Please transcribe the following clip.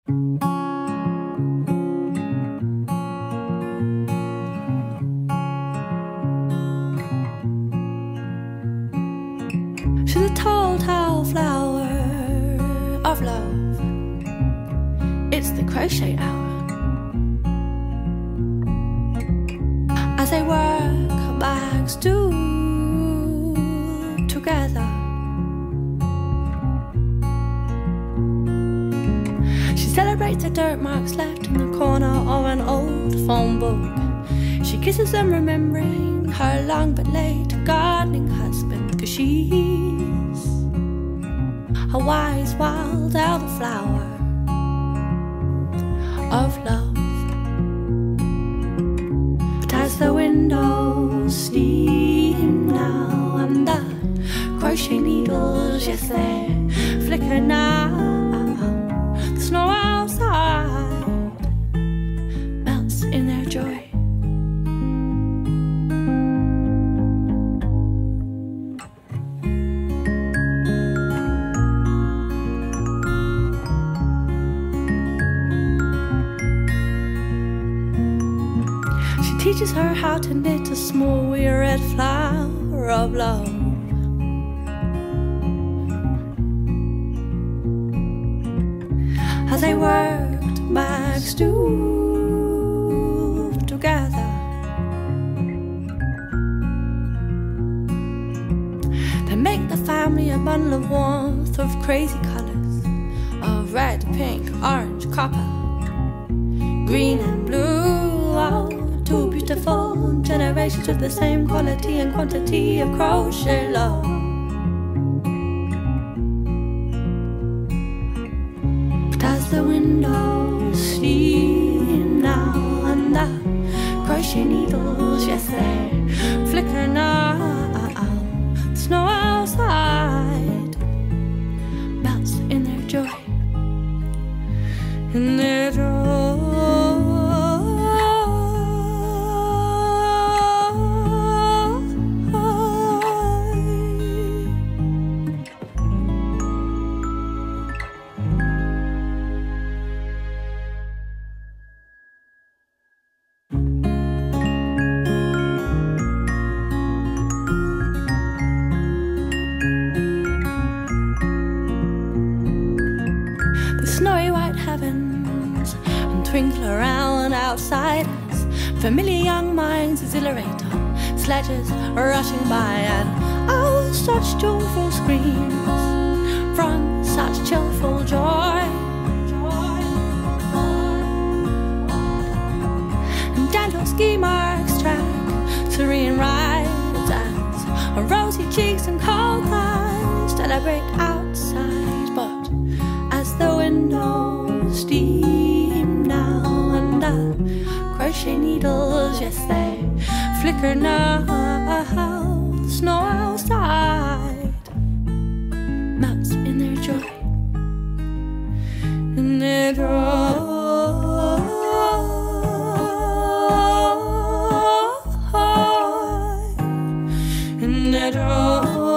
She's a tall, tall flower of love. It's the crochet hour. As they work her bags do together, she celebrates the dirt marks left in the corner of an old phone book. She kisses them, remembering her long but late gardening husband, 'cause she's a wise wild elderflower of love. But as the windows steam now and the crochet needles, yes, they flicker now, the snow outside melts in their joy. Teaches her how to knit a small wee red flower of love. As they worked bags do together, they make the family a bundle of warmth, of crazy colors, of red, pink, orange, copper, green and blue. Oh, two beautiful generations with the same quality and quantity of crochet love. But as the windows steam now and the crochet needles, yes, they flicker now, the snow outside melts in their joy, in their joy. Snowy white heavens and twinkle around outside us. Familiar young minds exhilarate on sledges rushing by, and oh, such joyful screams from such cheerful joy. And gentle ski marks track serene rides as rosy cheeks and cold thighs celebrate outside. But as the windows steam now and the crochet needles, yes, they flicker now, the snow outside melts in their joy, in their joy. In their joy.